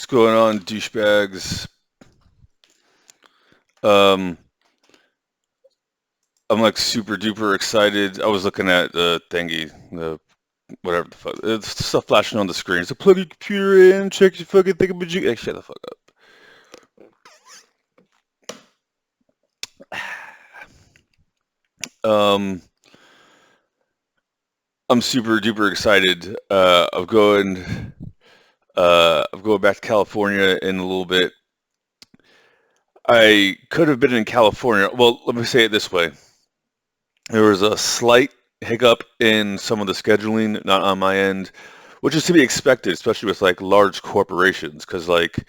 going on, douchebags? Um, I'm like super duper excited. I was looking at the thingy, the whatever the fuck, it's stuff flashing on the screen. So plug your computer in, check your fucking thingamajig. Hey, shut the fuck up. I'm super duper excited. Of going back to California in a little bit. I could have been in California. Well, let me say it this way. There was a slight hiccup in some of the scheduling, not on my end, which is to be expected, especially with like large corporations. Because like,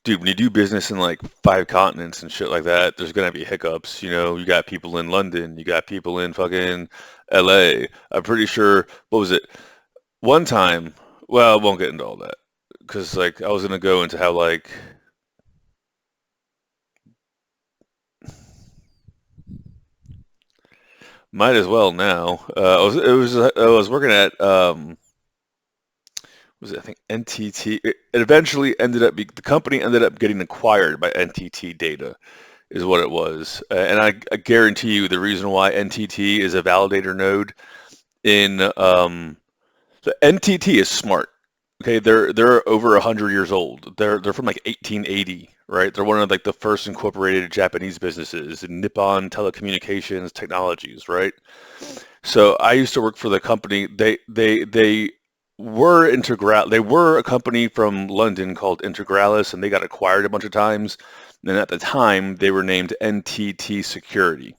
dude, when you do business in like 5 continents and shit like that, there's gonna be hiccups. You know, you got people in London, you got people in fucking LA. I'm pretty sure. What was it? One time. Well, I won't get into all that because like I was gonna go into how like might as well now. I was working at was it, I think NTT. It eventually ended up the company ended up getting acquired by NTT Data is what it was. And I guarantee you the reason why NTT is a validator node in the NTT is smart. Okay, they're over 100 years old. They're from like 1880, right? They're one of like the first incorporated Japanese businesses in Nippon Telecommunications Technologies, right? So I used to work for the company. They were Integral. They were a company from London called Integralis, and they got acquired a bunch of times. And at the time, they were named NTT Security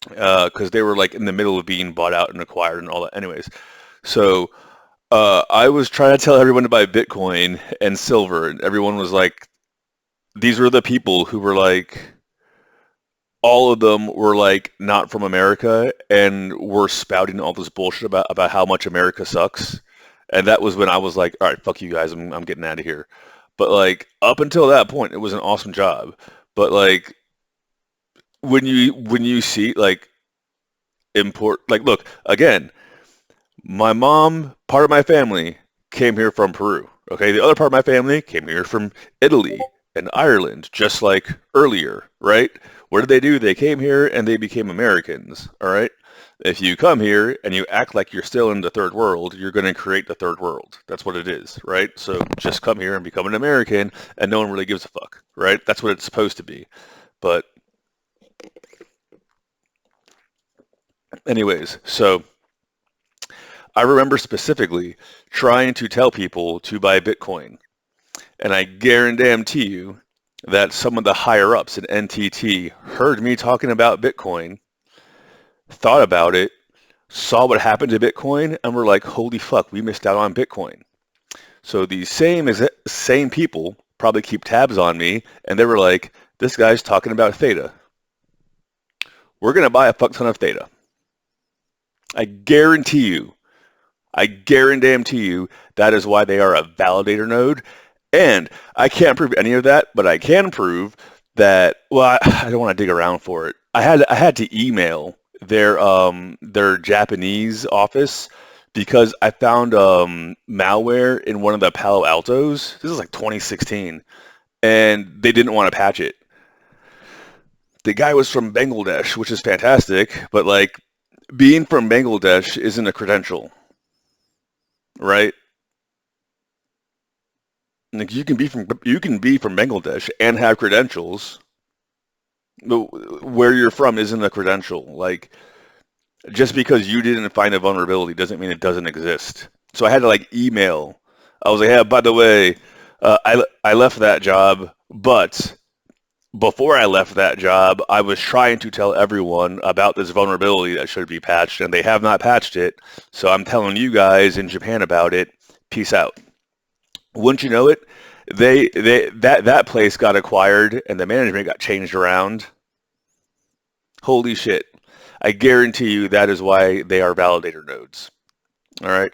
because they were like in the middle of being bought out and acquired and all that. Anyways, so I was trying to tell everyone to buy Bitcoin and silver, and everyone was like, these were the people who were like all of them were like not from America and were spouting all this bullshit about how much America sucks. And that was when I was like, all right, fuck you guys, I'm getting out of here. But like up until that point, it was an awesome job. But like when you see like import like look again, my mom, part of my family came here from Peru. Okay, the other part of my family came here from Italy and Ireland, just like earlier, right? What did they do? They came here and they became Americans, all right? If you come here and you act like you're still in the third world, you're going to create the third world. That's what it is, right? So just come here and become an American and no one really gives a fuck, right? That's what it's supposed to be. But anyways, so I remember specifically trying to tell people to buy Bitcoin. And I guarantee you that some of the higher ups in NTT heard me talking about Bitcoin, thought about it, saw what happened to Bitcoin, and were like, holy fuck, we missed out on Bitcoin. So these same people probably keep tabs on me, and they were like, this guy's talking about Theta. We're going to buy a fuck ton of Theta. I guarantee you, I guarantee you that is why they are a validator node. And I can't prove any of that, but I can prove that. Well, I don't want to dig around for it. I had to email their Japanese office because I found malware in one of the Palo Altos. This is like 2016, and they didn't want to patch it. The guy was from Bangladesh, which is fantastic, but like being from Bangladesh isn't a credential, right? Like you can be from Bangladesh and have credentials, but where you're from isn't a credential. Like just because you didn't find a vulnerability doesn't mean it doesn't exist. So I had to like email. I was like, yeah, by the way, I left that job, but before I left that job, I was trying to tell everyone about this vulnerability that should be patched, and they have not patched it. So I'm telling you guys in Japan about it. Peace out. Wouldn't you know it? That place got acquired and the management got changed around. Holy shit. I guarantee you that is why they are validator nodes. All right.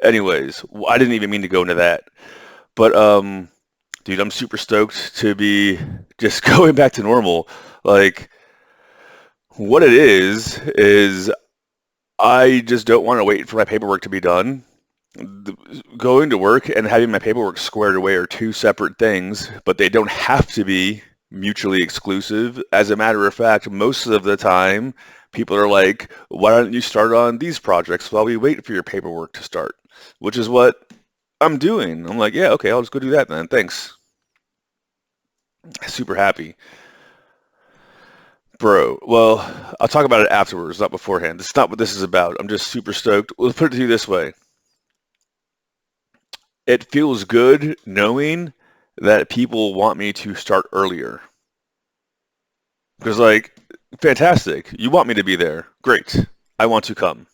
Anyways, I didn't even mean to go into that. But dude, I'm super stoked to be just going back to normal. Like what it is I just don't want to wait for my paperwork to be done. Going to work and having my paperwork squared away are two separate things, but they don't have to be mutually exclusive. As a matter of fact, most of the time, people are like, why don't you start on these projects while we wait for your paperwork to start? Which is what I'm doing. I'm like, yeah, okay, I'll just go do that then. Thanks. Super happy. Bro, well, I'll talk about it afterwards, not beforehand. It's not what this is about. I'm just super stoked. Let's put it to you this way. It feels good knowing that people want me to start earlier. Because, like, fantastic. You want me to be there. Great. I want to come.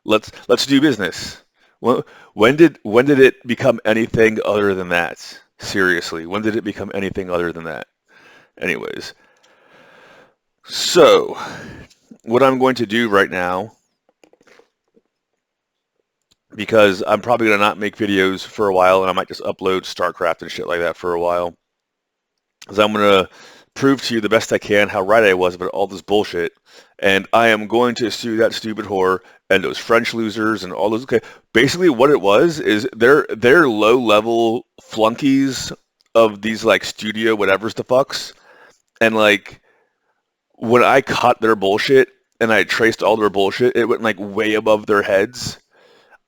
Let's do business. When did it become anything other than that? Seriously, when did it become anything other than that? Anyways, so what I'm going to do right now, because I'm probably gonna not make videos for a while, and I might just upload StarCraft and shit like that for a while, is I'm gonna prove to you the best I can how right I was about all this bullshit, and I am going to sue that stupid whore and those French losers and all those. Okay, basically what it was is they're low level flunkies of these like studio whatever's the fucks, and like when I caught their bullshit and I traced all their bullshit, it went like way above their heads.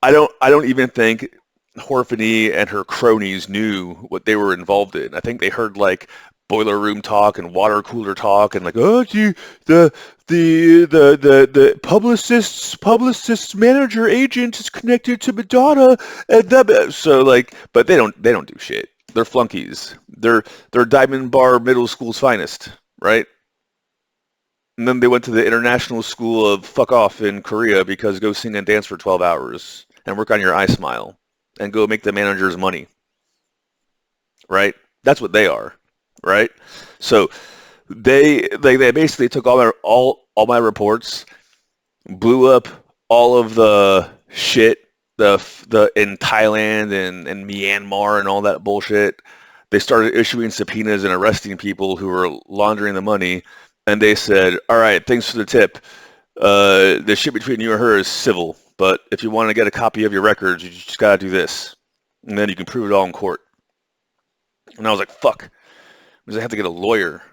I don't even think Horfany and her cronies knew what they were involved in. I think they heard like boiler room talk and water cooler talk and like, oh, gee, the publicist's manager agent is connected to Madonna and that. So like, but they don't do shit. They're flunkies. They're Diamond Bar Middle School's finest, right? And then they went to the International School of Fuck Off in Korea because go sing and dance for 12 hours and work on your eye smile and go make the managers money, right? That's what they are, right? So they basically took all my reports, blew up all of the shit the in Thailand and Myanmar and all that bullshit. They started issuing subpoenas and arresting people who were laundering the money, and they said, "All right, thanks for the tip. The shit between you and her is civil, but if you want to get a copy of your records, you just gotta do this, and then you can prove it all in court." And I was like, "Fuck," because I have to get a lawyer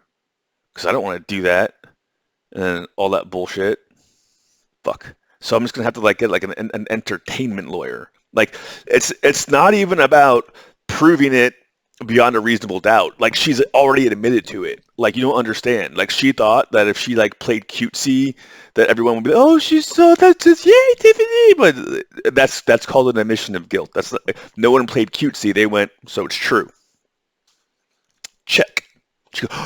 because I don't want to do that and all that bullshit. Fuck. So I'm just gonna have to like get like an entertainment lawyer. Like it's not even about proving it beyond a reasonable doubt. Like she's already admitted to it. Like you don't understand. Like she thought that if she like played cutesy, that everyone would be, oh, she's so that's just yay, Tiffany. But that's called an admission of guilt. That's not, no one played cutesy. They went, so it's true. Check. She goes,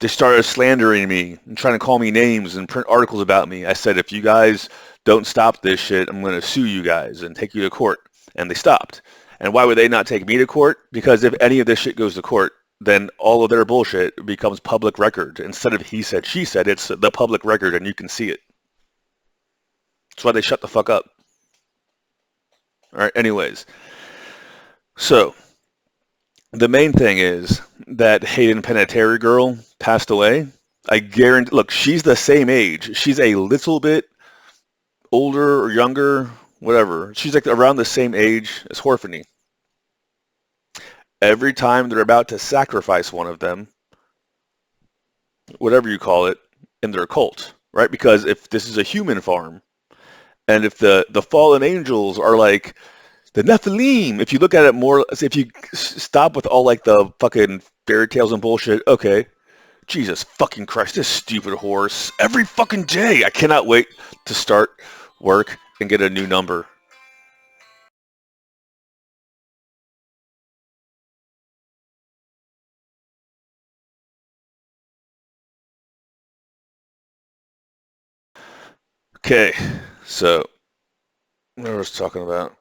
they started slandering me and trying to call me names and print articles about me. I said, if you guys don't stop this shit, I'm going to sue you guys and take you to court. And they stopped. And why would they not take me to court? Because if any of this shit goes to court, then all of their bullshit becomes public record. Instead of he said, she said, it's the public record and you can see it. That's why they shut the fuck up. All right, anyways. So the main thing is that Hayden Panettiere girl passed away. I guarantee. Look, she's the same age. She's a little bit older or younger, whatever. She's like around the same age as Horfany. Every time they're about to sacrifice one of them, whatever you call it, in their cult, right? Because if this is a human farm, and if the fallen angels are like the Nephilim, if you look at it more, if you stop with all like the fucking fairy tales and bullshit, okay, Jesus fucking Christ, this stupid horse. Every fucking day. I cannot wait to start work and get a new number. Okay, so what I was talking about.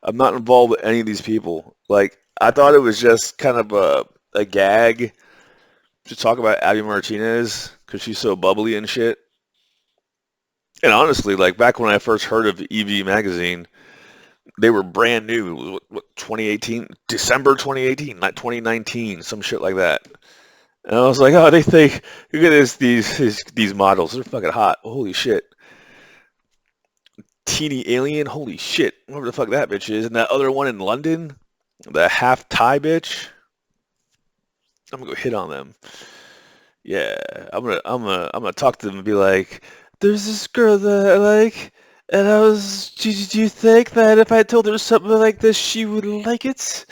I'm not involved with any of these people. Like, I thought it was just kind of a gag to talk about Abby Martinez because she's so bubbly and shit. And honestly, like back when I first heard of EV magazine, They were brand new. What 2018? December 2018, not 2019, some shit like that. And I was like, oh, they think, look at this, these models, they're fucking hot. Holy shit. Teeny alien, holy shit. Whatever the fuck that bitch is. And that other one in London, the half Thai bitch. I'm gonna go hit on them. Yeah, I'm gonna talk to them and be like, there's this girl that I like, and do you think that if I told her something like this, she would like it?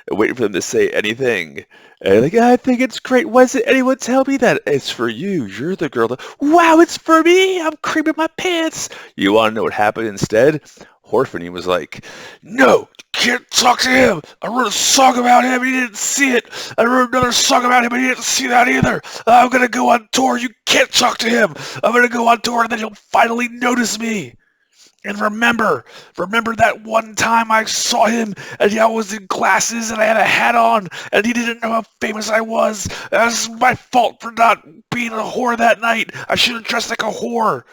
And waiting for them to say anything. And like, I think it's great. Why doesn't anyone tell me that? It's for you. You're the girl that, wow, it's for me. I'm creaming my pants. You want to know what happened instead? Horfany was like, no, can't talk to him. I wrote a song about him. He didn't see it. I wrote another song about him, and he didn't see that either. I'm going to go on tour. You can't talk to him. I'm going to go on tour, and then he'll finally notice me. And remember that one time I saw him, and I was in glasses, and I had a hat on, and he didn't know how famous I was. That's my fault for not being a whore that night. I should have dressed like a whore.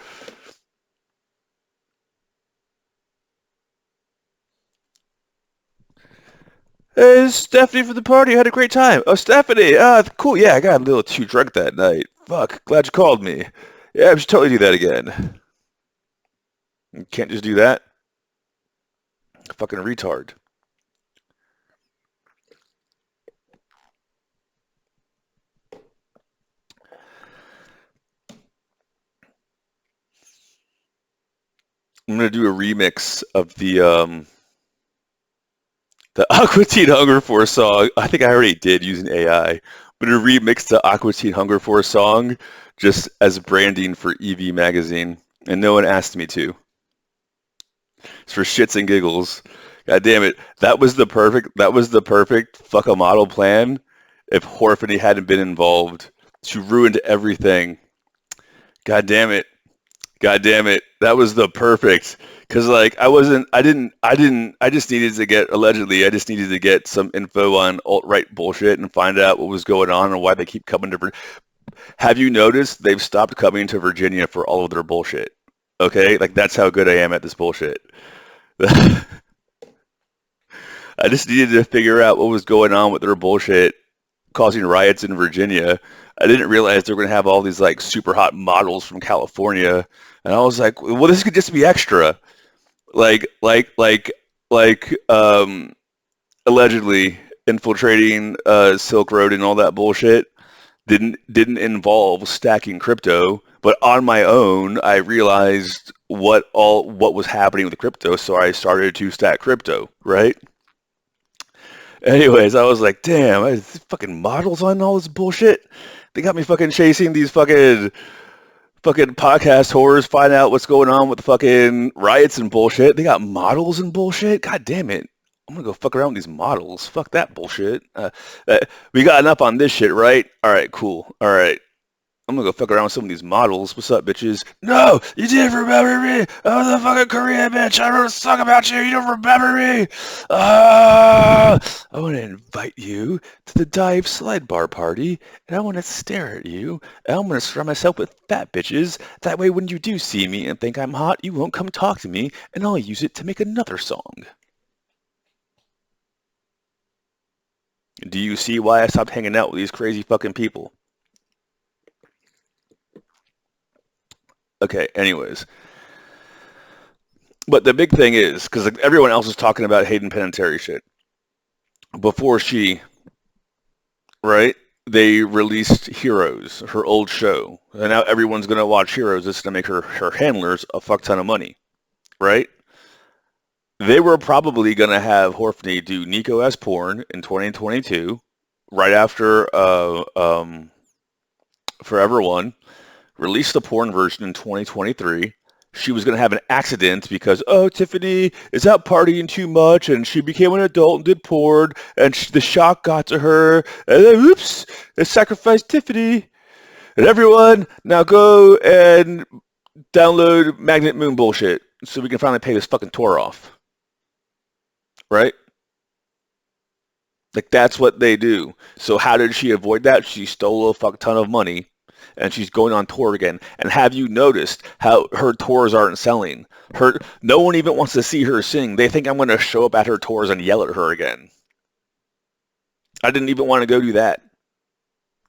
Hey, it's Stephanie from the party. I had a great time. Oh, Stephanie. Cool. Yeah, I got a little too drunk that night. Fuck. Glad you called me. Yeah, I should totally do that again. You can't just do that. Fucking retard. I'm gonna do a remix of the Aqua Teen Hunger Force song. I think I already did using AI. But to remix the Aqua Teen Hunger Force song just as branding for EV Magazine, and no one asked me to. It's for shits and giggles. God damn it. That was the perfect fuck a model plan if Horfany hadn't been involved. She ruined everything. God damn it. God damn it. That was the perfect. Cause like I just needed to get allegedly I just needed to get some info on alt-right bullshit and find out what was going on and why they keep coming to Have you noticed they've stopped coming to Virginia for all of their bullshit? Okay? Like that's how good I am at this bullshit. I just needed to figure out what was going on with their bullshit causing riots in Virginia. I didn't realize they were going to have all these like super hot models from California. And I was like, well, this could just be extra. Like, like, like, like, allegedly infiltrating Silk Road and all that bullshit didn't involve stacking crypto. But on my own, I realized what was happening with the crypto, so I started to stack crypto, right? Anyways, I was like, damn, fucking models on all this bullshit. They got me fucking chasing these fucking podcast whores, find out what's going on with the fucking riots and bullshit. They got models and bullshit. God damn it. I'm gonna go fuck around with these models. Fuck that bullshit. We got enough on this shit, right? All right, cool. All right. I'm gonna go fuck around with some of these models. What's up, bitches? No, you didn't remember me. I was a fucking Korean bitch. I wrote a song about you. You don't remember me. I want to invite you to the dive slide bar party, and I want to stare at you. And I'm gonna surround myself with fat bitches. That way, when you do see me and think I'm hot, you won't come talk to me, and I'll use it to make another song. Do you see why I stopped hanging out with these crazy fucking people? Okay, anyways. But the big thing is, because like, everyone else is talking about Hayden Panettiere shit, before she, right, they released Heroes, her old show. And now everyone's going to watch Heroes. It's going to make her handlers a fuck ton of money, right? They were probably going to have Horfney do Niko as porn in 2022, right after Forever One, release the porn version in 2023. She was going to have an accident because, oh, Tiffany is out partying too much and she became an adult and did porn and the shock got to her and then, oops, it sacrificed Tiffany. And everyone, now go and download Magnet Moon bullshit so we can finally pay this fucking tour off. Right? Like, that's what they do. So how did she avoid that? She stole a fuck ton of money and she's going on tour again. And have you noticed how her tours aren't selling? No one even wants to see her sing. They think I'm going to show up at her tours and yell at her again. I didn't even want to go do that.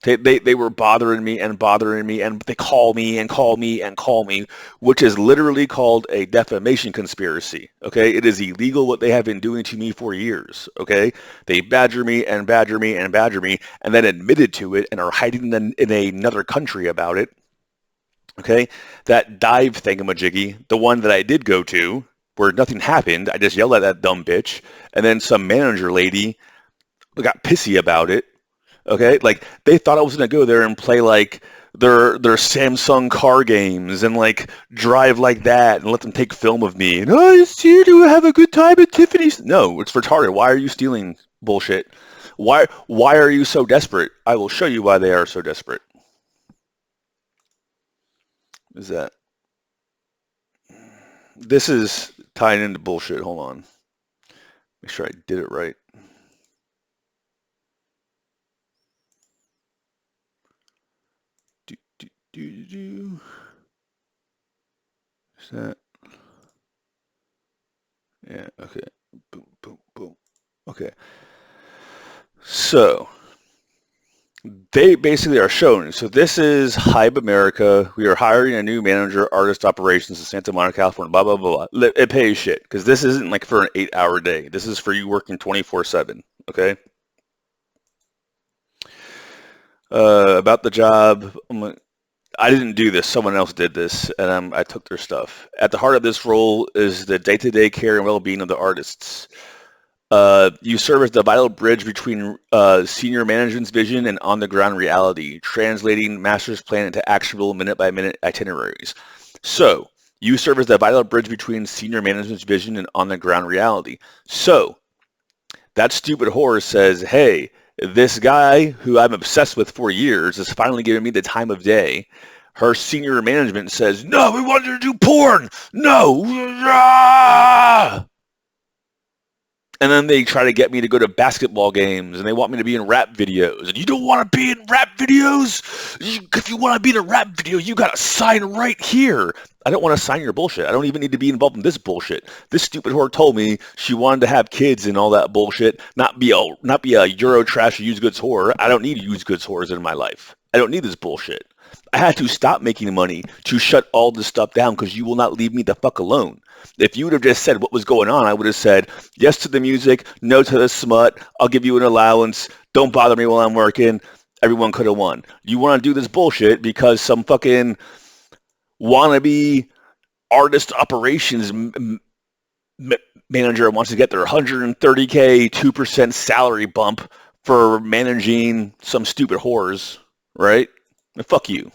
They were bothering me and bothering me, and they call me and call me and call me, which is literally called a defamation conspiracy. Okay, it is illegal what they have been doing to me for years. Okay, they badger me and badger me and badger me, and then admitted to it and are hiding in another country about it. Okay, that dive thingamajiggy, the one that I did go to, where nothing happened. I just yelled at that dumb bitch, and then some manager lady got pissy about it. Okay, like they thought I was gonna go there and play like their Samsung car games and like drive like that and let them take film of me. And oh, it's here to have a good time at Tiffany's. No, it's retarded. Why are you stealing bullshit? Why are you so desperate? I will show you why they are so desperate. Is that this is tying into bullshit? Hold on, make sure I did it right. Do. Is that? Yeah, okay. Boom, boom, boom. Okay. So they basically are shown. So this is Hype America. We are hiring a new manager, artist operations in Santa Monica, California, blah, blah, blah, blah. It pays shit because this isn't like for an 8-hour day. This is for you working 24/7, okay? About the job, I didn't do this. Someone else did this, and I took their stuff. At the heart of this role is the day-to-day care and well-being of the artists. You serve as the vital bridge between senior management's vision and on-the-ground reality, translating master's plan into actionable minute-by-minute itineraries. So, you serve as the vital bridge between senior management's vision and on-the-ground reality. So, that stupid whore says, hey, this guy who I'm obsessed with for years is finally giving me the time of day. Her senior management says, no, we want you to do porn. No. And then they try to get me to go to basketball games, and they want me to be in rap videos. And you don't want to be in rap videos? If you want to be in a rap video, you got to sign right here. I don't want to sign your bullshit. I don't even need to be involved in this bullshit. This stupid whore told me she wanted to have kids and all that bullshit, not be a Eurotrash used goods whore. I don't need used goods whores in my life. I don't need this bullshit. I had to stop making money to shut all this stuff down because you will not leave me the fuck alone. If you would have just said what was going on, I would have said, yes to the music, no to the smut, I'll give you an allowance, don't bother me while I'm working. Everyone could have won. You want to do this bullshit because some fucking wannabe artist operations manager wants to get their $130K 2% salary bump for managing some stupid whores, right? Fuck you.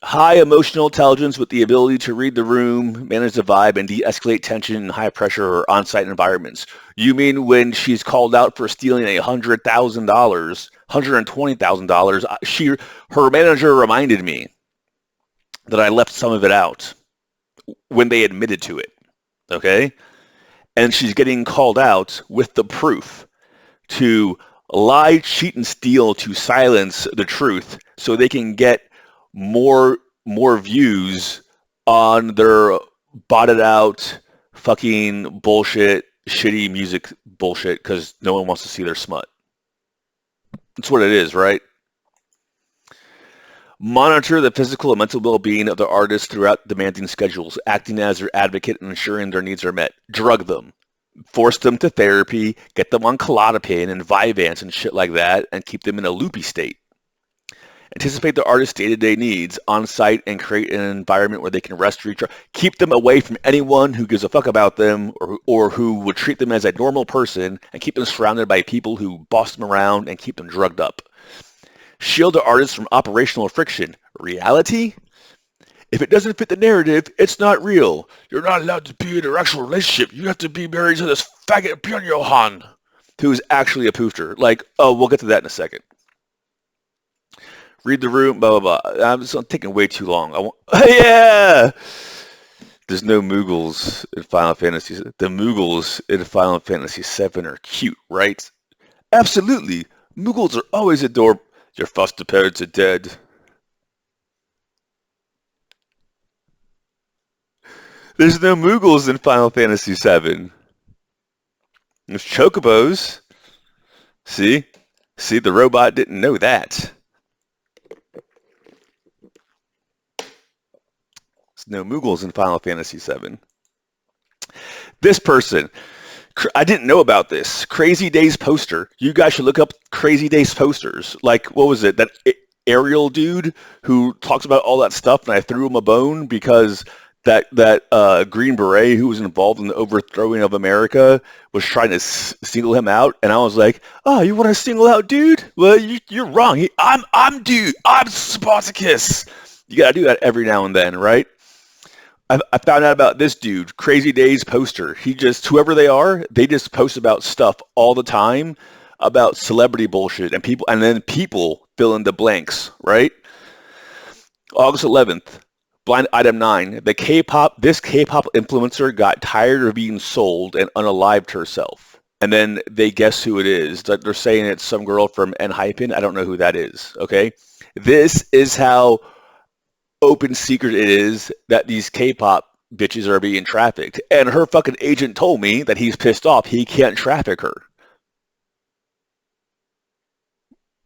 High emotional intelligence with the ability to read the room, manage the vibe, and de-escalate tension in high-pressure or on-site environments. You mean when she's called out for stealing $100,000, $120,000, her manager reminded me that I left some of it out when they admitted to it, okay? And she's getting called out with the proof to lie, cheat, and steal to silence the truth so they can get more views on their botted out fucking bullshit, shitty music bullshit because no one wants to see their smut. That's what it is, right? Monitor the physical and mental well-being of the artists throughout demanding schedules, acting as their advocate and ensuring their needs are met. Drug them. Force them to therapy, get them on Klonopin and Vyvanse and shit like that, and keep them in a loopy state. Anticipate the artist's day-to-day needs on site and create an environment where they can rest, recharge. Keep them away from anyone who gives a fuck about them or who would treat them as a normal person, and keep them surrounded by people who boss them around and keep them drugged up. Shield the artist from operational friction. Reality? If it doesn't fit the narrative, it's not real. You're not allowed to be in an actual relationship. You have to be married to this faggot Björn Johan, who's actually a poofter. Like, oh, we'll get to that in a second. Read the room, blah, blah, blah. I'm taking way too long. Yeah! There's no Moogles in Final Fantasy. The Moogles in Final Fantasy VII are cute, right? Absolutely. Muggles are always adorable. Your foster parents are dead. There's no Muggles in Final Fantasy VII. There's Chocobos. See? See, the robot didn't know that. There's no Muggles in Final Fantasy VII. This person, I didn't know about this. Crazy Days poster. You guys should look up Crazy Days posters. Like, what was it? That Ariel dude who talks about all that stuff, and I threw him a bone because that Green Beret who was involved in the overthrowing of America was trying to single him out, and I was like, "Oh, you want to single out, dude? Well, you're wrong. I'm dude. I'm Spartacus. You gotta do that every now and then, right?" I found out about this dude, Crazy Days poster. He just, whoever they are, they just post about stuff all the time about celebrity bullshit and then people fill in the blanks, right? August 11th, blind item 9. This K-pop influencer got tired of being sold and unalived herself. And then they guess who it is. They're saying it's some girl from N-Hypen. I don't know who that is, okay? This is how open secret it is that these K-pop bitches are being trafficked. And her fucking agent told me that he's pissed off. He can't traffic her.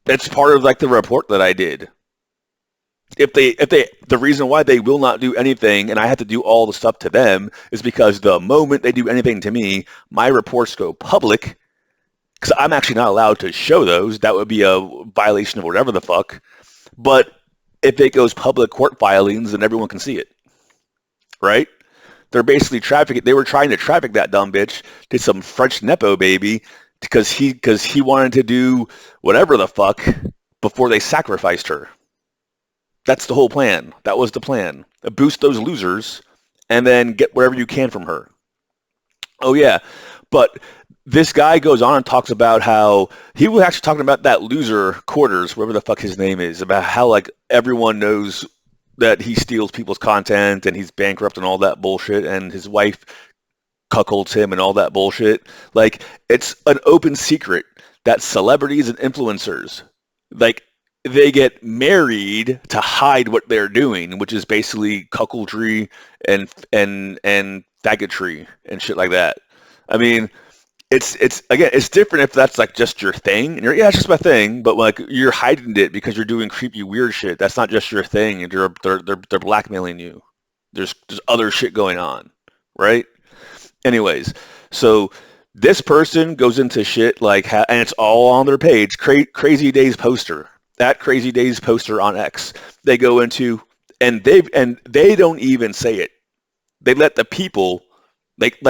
That's part of like the report that I did. The reason why they will not do anything and I have to do all the stuff to them is because the moment they do anything to me, my reports go public because I'm actually not allowed to show those. That would be a violation of whatever the fuck. But if it goes public court filings, then everyone can see it, right? They're basically trafficking. They were trying to traffic that dumb bitch to some French nepo baby because he wanted to do whatever the fuck before they sacrificed her. That's the whole plan. That was the plan. Boost those losers and then get whatever you can from her. Oh yeah, but this guy goes on and talks about how he was actually talking about that loser Quarters, whatever the fuck his name is, about how like everyone knows that he steals people's content and he's bankrupt and all that bullshit, and his wife cuckolds him and all that bullshit. Like, it's an open secret that celebrities and influencers, like, they get married to hide what they're doing, which is basically cuckoldry and faggotry and shit like that. I mean, it's again, it's different if that's like just your thing, and you're, yeah, it's just my thing, but like you're hiding it because you're doing creepy, weird shit. That's not just your thing, and they're blackmailing you. There's other shit going on, right? Anyways, so this person goes into shit like, and it's all on their page. Crazy Days poster. That Crazy Days poster on X. They go into, and they don't even say it. They let the people, like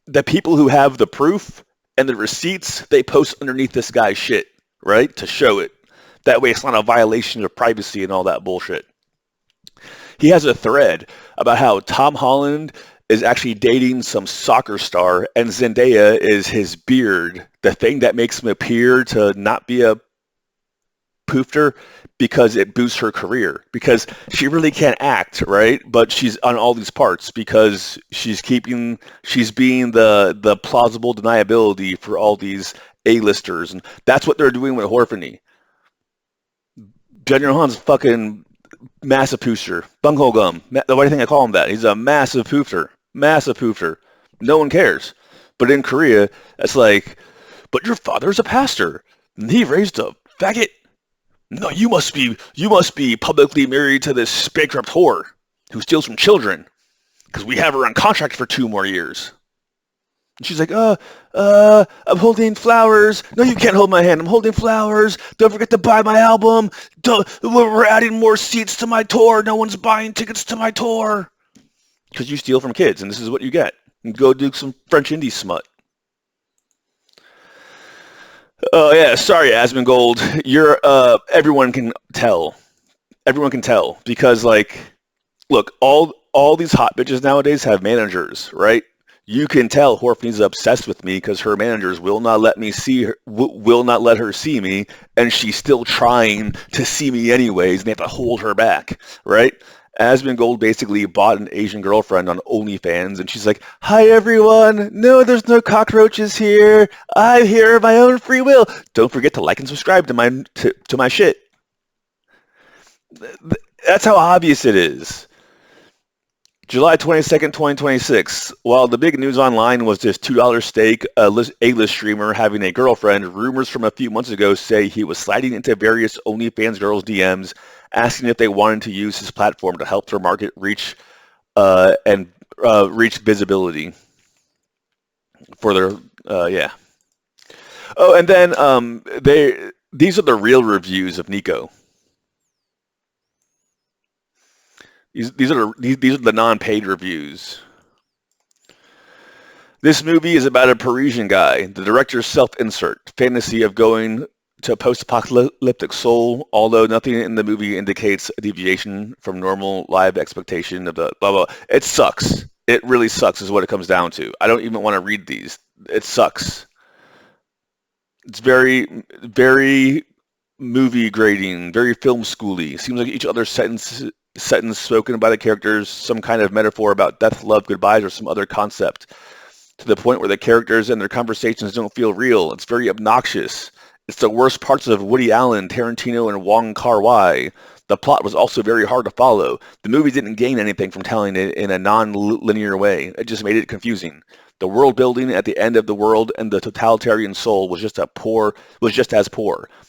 the people who have the proof and the receipts, they post underneath this guy's shit, right? To show it. That way it's not a violation of privacy and all that bullshit. He has a thread about how Tom Holland is actually dating some soccer star and Zendaya is his beard, the thing that makes him appear to not be a poofter, because it boosts her career, because she really can't act, right? But she's on all these parts because she's being the plausible deniability for all these A-listers, and that's what they're doing with Horfany. Junior Han's fucking massive poofter. Bunghole gum. Why do you think I call him that? He's a massive poofter. Massive poofter. No one cares. But in Korea, it's like, but your father's a pastor, and he raised a faggot. No, you must be publicly married to this bankrupt whore who steals from children, because we have her on contract for 2 more years. And she's like, I'm holding flowers. No, you can't hold my hand. I'm holding flowers. Don't forget to buy my album. We're adding more seats to my tour. No one's buying tickets to my tour. Because you steal from kids, and this is what you get. You go do some French indie smut. Oh yeah, sorry, Asmongold. You're everyone can tell. Everyone can tell because, like, look, all these hot bitches nowadays have managers, right? You can tell Horfany's obsessed with me because her managers will not let me see her, will not let her see me, and she's still trying to see me anyways, and they have to hold her back, right? Asmongold basically bought an Asian girlfriend on OnlyFans, and she's like, "Hi everyone! No, there's no cockroaches here. I'm here of my own free will. Don't forget to like and subscribe to my shit." That's how obvious it is. July 22nd, 2026. While the big news online was this $2 steak, A-list streamer having a girlfriend, rumors from a few months ago say he was sliding into various OnlyFans girls' DMs, asking if they wanted to use his platform to help their market reach and reach visibility for their yeah. Oh, and then these are the real reviews of Niko. These are the non-paid reviews. This movie is about a Parisian guy, the director's self-insert, fantasy of going to a post-apocalyptic Seoul, although nothing in the movie indicates a deviation from normal live expectation of the blah, blah. It sucks. It really sucks is what it comes down to. I don't even want to read these. It sucks. It's very, very movie grading, very film schooly. Seems like each other sentence spoken by the characters, some kind of metaphor about death, love, goodbyes, or some other concept, to the point where the characters and their conversations don't feel real. It's very obnoxious. It's the worst parts of Woody Allen, Tarantino, and Wong Kar-wai. The plot was also very hard to follow. The movie didn't gain anything from telling it in a non-linear way. It just made it confusing. The world building at the end of the world and the totalitarian soul was just as poor.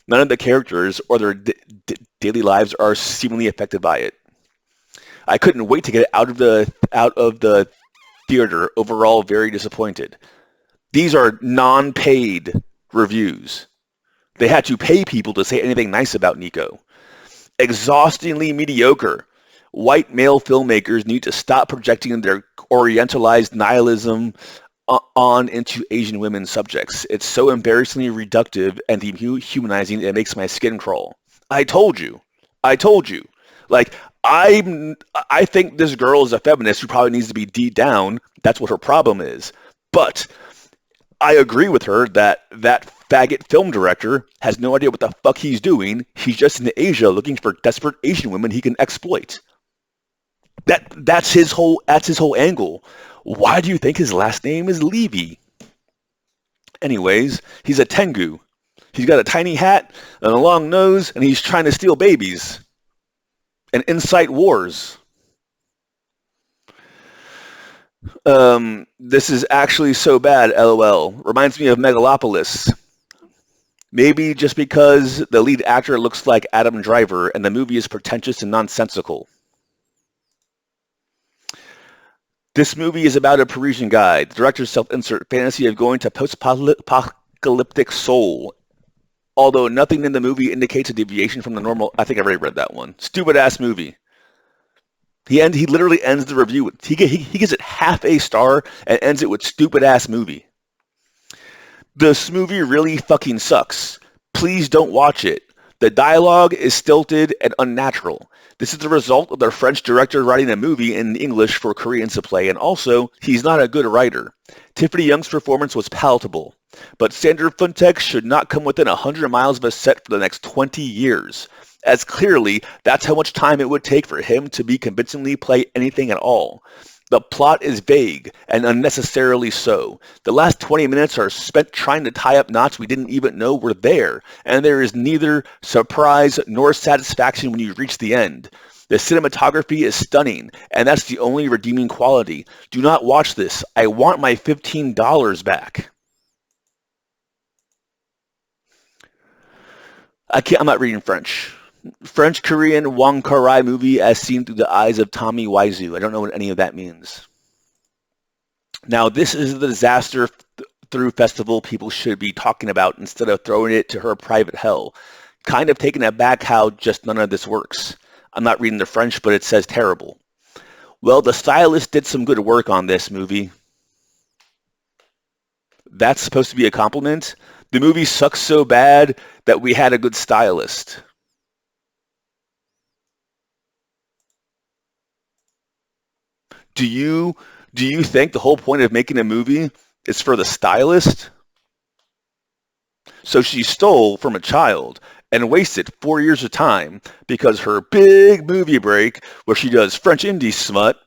None of the characters or their daily lives are seemingly affected by it. I couldn't wait to get out of the theater. Overall, very disappointed. These are non-paid reviews. They had to pay people to say anything nice about Niko. Exhaustingly mediocre. White male filmmakers need to stop projecting their orientalized nihilism on into Asian women's subjects. It's so embarrassingly reductive and dehumanizing it makes my skin crawl. I told you. Like, I think this girl is a feminist who probably needs to be deep down. That's what her problem is. But I agree with her that faggot film director has no idea what the fuck he's doing. He's just in Asia looking for desperate Asian women he can exploit. That's his whole angle. Why do you think his last name is Levy? Anyways, he's a Tengu. He's got a tiny hat and a long nose, and he's trying to steal babies and incite wars. This is actually so bad, LOL. Reminds me of Megalopolis. Maybe just because the lead actor looks like Adam Driver and the movie is pretentious and nonsensical. This movie is about a Parisian guy, the director's self-insert fantasy of going to post-apocalyptic Seoul. Although nothing in the movie indicates a deviation from the normal. I think I already read that one. Stupid ass movie. He literally ends the review with he gives it half a star and ends it with stupid ass movie. This movie really fucking sucks. Please don't watch it. The dialogue is stilted and unnatural. This is the result of the French director writing a movie in English for Koreans to play, and also, he's not a good writer. Tiffany Young's performance was palatable, but Sandor Funtek should not come within 100 miles of a set for the next 20 years, as clearly that's how much time it would take for him to be convincingly play anything at all. The plot is vague, and unnecessarily so. The last 20 minutes are spent trying to tie up knots we didn't even know were there, and there is neither surprise nor satisfaction when you reach the end. The cinematography is stunning, and that's the only redeeming quality. Do not watch this. I want my $15 back. I'm not reading French. French-Korean Wong Kar-wai movie as seen through the eyes of Tommy Wiseau. I don't know what any of that means. Now, this is the disaster through festival people should be talking about instead of throwing it to her private hell. Kind of taken aback how just none of this works. I'm not reading the French, but it says terrible. Well, the stylist did some good work on this movie. That's supposed to be a compliment? The movie sucks so bad that we had a good stylist. Do you think the whole point of making a movie is for the stylist? So she stole from a child, and wasted 4 years of time because her big movie break where she does French indie smut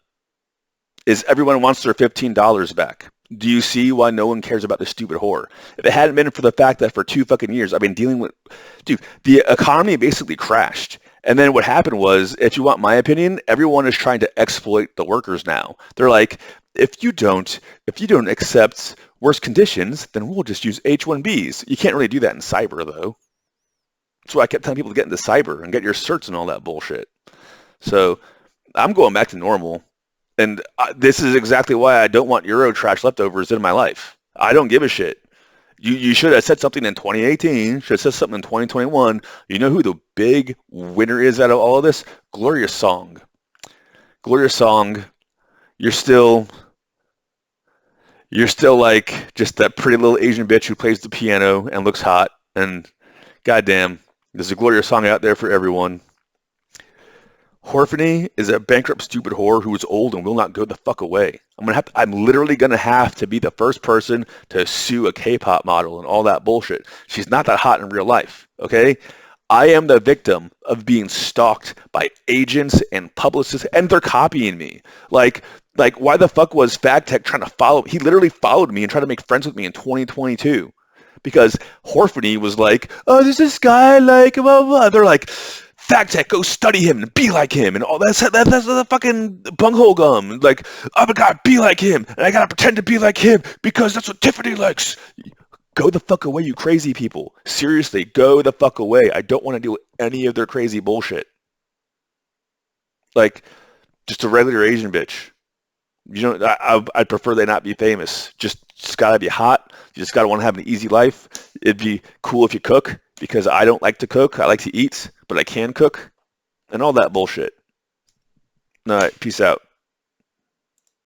is everyone wants their $15 back. Do you see why no one cares about this stupid whore? If it hadn't been for the fact that for 2 fucking years I've been dealing with, dude, the economy basically crashed. And then what happened was, if you want my opinion, everyone is trying to exploit the workers now. They're like, if you don't accept worse conditions, then we'll just use H-1Bs. You can't really do that in cyber, though. That's why I kept telling people to get into cyber and get your certs and all that bullshit. So I'm going back to normal. And this is exactly why I don't want Euro trash leftovers in my life. I don't give a shit. You should have said something in 2018. Should have said something in 2021. You know who the big winner is out of all of this? Gloria Song. Gloria Song, you're still like just that pretty little Asian bitch who plays the piano and looks hot. And goddamn, there's a Gloria Song out there for everyone. Horphany is a bankrupt, stupid whore who is old and will not go the fuck away. I'm literally gonna have to be the first person to sue a K-pop model and all that bullshit. She's not that hot in real life, okay? I am the victim of being stalked by agents and publicists, and they're copying me. Like why the fuck was FagTech trying to follow? He literally followed me and tried to make friends with me in 2022 because Horphany was like, oh, there's this guy like blah blah. They're like, FagTech, go study him and be like him and all that's the fucking bunghole gum. Like, I gotta be like him and I gotta pretend to be like him because that's what Tiffany likes. Go the fuck away, you crazy people. Seriously, go the fuck away. I don't want to deal with any of their crazy bullshit. Like, just a regular Asian bitch. You know, I'd prefer they not be famous. Just gotta be hot. You just gotta want to have an easy life. It'd be cool if you cook because I don't like to cook. I like to eat, but I can cook and all that bullshit. All right, peace out.